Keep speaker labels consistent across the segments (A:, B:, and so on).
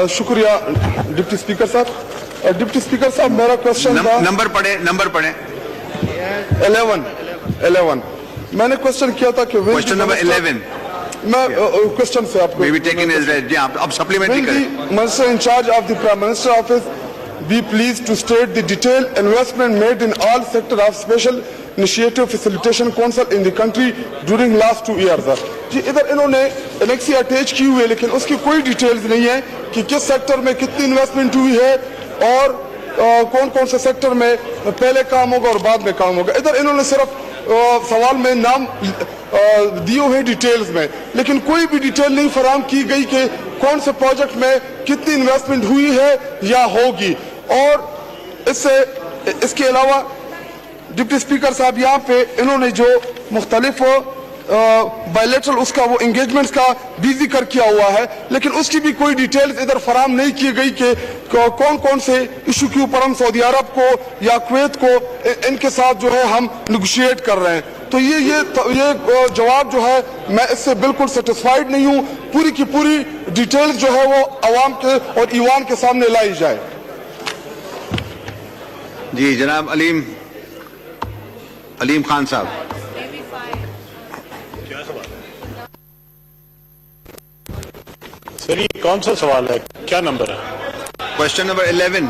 A: शुक्रिया deputy speaker साहब। Deputy speaker साहब, मेरा क्वेश्चन था
B: नंबर पढ़े
A: 11। मैंने क्वेश्चन किया था कि
B: क्वेश्चन नंबर 11
A: मैं क्वेश्चन से आपको
B: maybe taken as read. जी, आप सप्लीमेंट्री करें।
A: Minister in charge of the prime minister office be pleased to state the detailed investment made in all sector of special initiative facilitation council in the country during last 2 years। जी, इधर इन्होंने annexe attach की हुई है, लेकिन उसकी कोई details नहीं है कि किस सेक्टर में कितनी इन्वेस्टमेंट हुई है और कौन कौन से सेक्टर में पहले काम होगा और बाद में काम होगा। इधर इन्होंने सिर्फ सवाल में नाम दिए हुए डिटेल्स में, लेकिन कोई भी डिटेल नहीं फराहम की गई कि कौन से प्रोजेक्ट में कितनी इन्वेस्टमेंट हुई है या होगी। और इसके अलावा डिप्टी स्पीकर साहब, यहाँ पे इन्होंने जो मुख्तलिफ बायलैटरल उसका वो एंगेजमेंट्स का भी जिक्र किया हुआ है, लेकिन उसकी भी कोई डिटेल्स इधर फराहम नहीं की गई कि कौन कौन से इशू के ऊपर हम सऊदी अरब को या कुवैत को इनके साथ जो है हम निगोशिएट कर रहे हैं। तो ये जवाब जो है, मैं इससे बिल्कुल सेटिस्फाइड नहीं हूँ। पूरी की पूरी डिटेल्स जो है वो अवाम के और ईवान के सामने लाई जाए।
B: जी जनाब अलीम खान साहब।
C: सर, ये कौन सा सवाल है, क्या नंबर है?
B: Question number 11।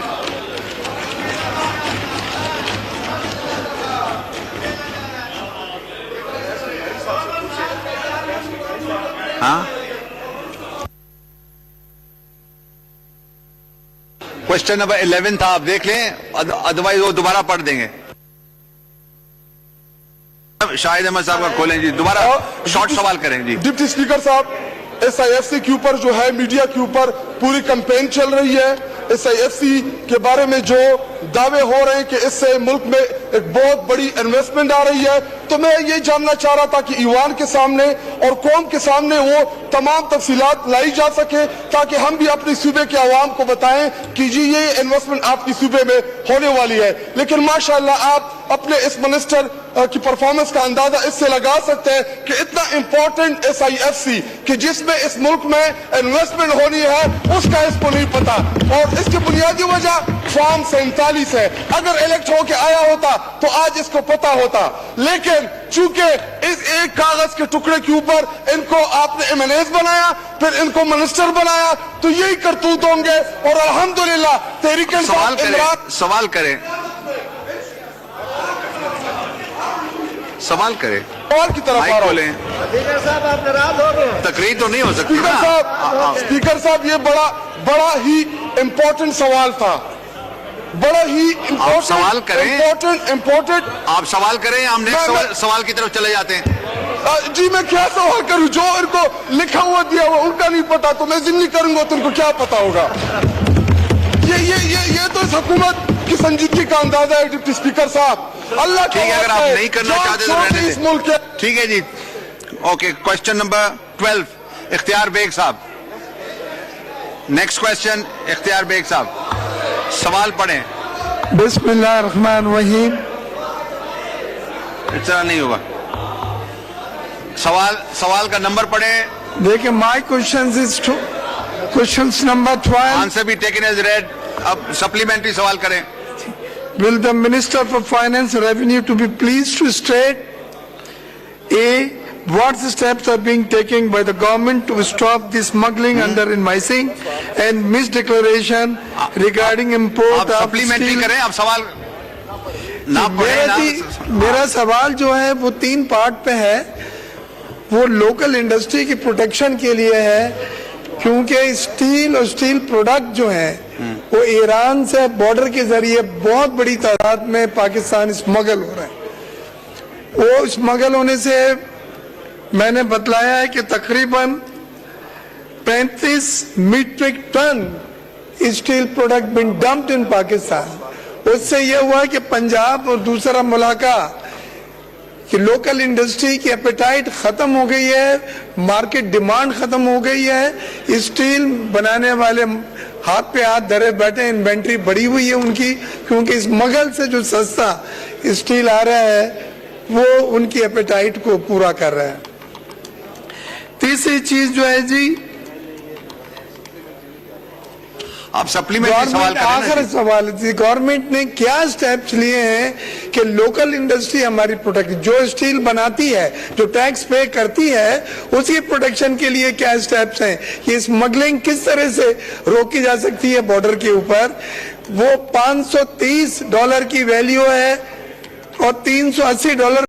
B: हाँ, क्वेश्चन नंबर 11 था, आप देख लें, अदरवाइज वो दोबारा पढ़ देंगे। शाहिद अहमद साहब का खोलें जी, दोबारा शॉर्ट सवाल करें जी।
A: डिप्टी स्पीकर साहब, SIFC के ऊपर जो है मीडिया के ऊपर पूरी कैंपेन चल रही है। SIFC के बारे में जो दावे हो रहे हैं कि इससे मुल्क में एक बहुत बड़ी इन्वेस्टमेंट आ रही है, तो मैं ये जानना चाह रहा था कि ईवान के सामने और कौम के सामने वो तमाम तफसीलात लाई जा सके, ताकि हम भी अपने सूबे के अवाम को बताएं कि जी ये इन्वेस्टमेंट आपकी सूबे में होने वाली है। लेकिन माशाल्लाह आप अपने इस मिनिस्टर की परफॉर्मेंस का अंदाजा इससे लगा सकते हैं कि इतना इंपॉर्टेंट SIFC कि जिसमें इस मुल्क में इन्वेस्टमेंट होनी है, उसका इसको नहीं पता। और इसकी बुनियादी वजह फॉर्म 47 है। अगर इलेक्ट होके आया होता तो आज इसको पता होता, लेकिन चूंकि इस एक कागज के टुकड़े के ऊपर इनको आपने MNAs बनाया, फिर इनको मिनिस्टर बनाया, तो यही करतूत होंगे। और अल्हम्दुलिल्लाह तहरीक
B: सवाल करें
A: सवाल की तरफ आ रहा हूं।
D: स्पीकर साहब, आप नाराज हो गए?
B: तकरीर तो नहीं हो सकती।
A: स्पीकर साहब, ये बड़ा ही इम्पोर्टेंट सवाल था, बड़ा ही
B: आप सवाल करें,
A: इम्पोर्टेंट
B: आप सवाल करें, हम नेक्स्ट सवाल की तरफ चले जाते हैं।
A: जी, मैं क्या सवाल करूं? जो इनको लिखा हुआ दिया हुआ उनका नहीं पता, तो मैं जिम्मी करूंगा तो इनको क्या पता होगा? ये तो इस हुकूमत की संजीदगी का अंदाजा है। डिप्टी स्पीकर साहब, अल्लाह
B: ठीक है, अगर आप नहीं करना चाहते तो रहने दें।
A: इस मुल्क के
B: ठीक है जी, ओके। क्वेश्चन नंबर 12 इख्तियार बेग साहब। नेक्स्ट क्वेश्चन इख्तियार बेग साहब, सवाल पढ़ें।
E: बिस्मिल्लाहिर्रहमानिर्रहीम।
B: इस तरह नहीं होगा। सवाल का नंबर पढ़ें।
E: देखिए, my question is question number 12।
B: Answer भी टेकन एज रेड। अब सप्लीमेंट्री सवाल करें।
E: Will the Minister for Finance and Revenue to be pleased to state A, what steps are being taken by the government to stop the smuggling under invoicing and misdeclaration regarding import
B: आप
E: of
B: supplementary
E: steel?
B: करें, अब सवाल ना पढ़ें।
E: मेरा सवाल जो है वो 3 पार्ट पे है। वो लोकल इंडस्ट्री की प्रोटेक्शन के लिए है, क्योंकि स्टील और स्टील प्रोडक्ट जो है वो ईरान से बॉर्डर के जरिए बहुत बड़ी तादाद में पाकिस्तान स्मगल हो रहा है। वो स्मगल होने से मैंने बतलाया है कि तकरीबन 35 मीट्रिक टन स्टील प्रोडक्ट बिन डम्प्ड इन पाकिस्तान। उससे यह हुआ कि पंजाब और दूसरा मुलाका कि लोकल इंडस्ट्री की एपेटाइट खत्म हो गई है, मार्केट डिमांड खत्म हो गई है। स्टील बनाने वाले हाथ पे हाथ धरे बैठे, इन्वेंट्री बढ़ी हुई है उनकी, क्योंकि स्मगल से जो सस्ता स्टील आ रहा है वो उनकी एपेटाइट को पूरा कर रहा है। तीसरी चीज जो है जी,
B: آپ سپلیمنٹری سوال
E: گورنمنٹ
B: کریں
E: آخر
B: نا.
E: سوال تھی گورنمنٹ نے کیا سٹیپس لیے ہیں کہ لوکل انڈسٹری ہماری پروٹیکٹ جو اسٹیل بناتی ہے جو ٹیکس پے کرتی ہے اس کی پروٹیکشن کے لیے کیا سٹیپس ہیں کہ اسمگلنگ کس طرح سے روکی جا سکتی ہے بارڈر کے اوپر. وہ $530 کی ویلیو ہے اور $380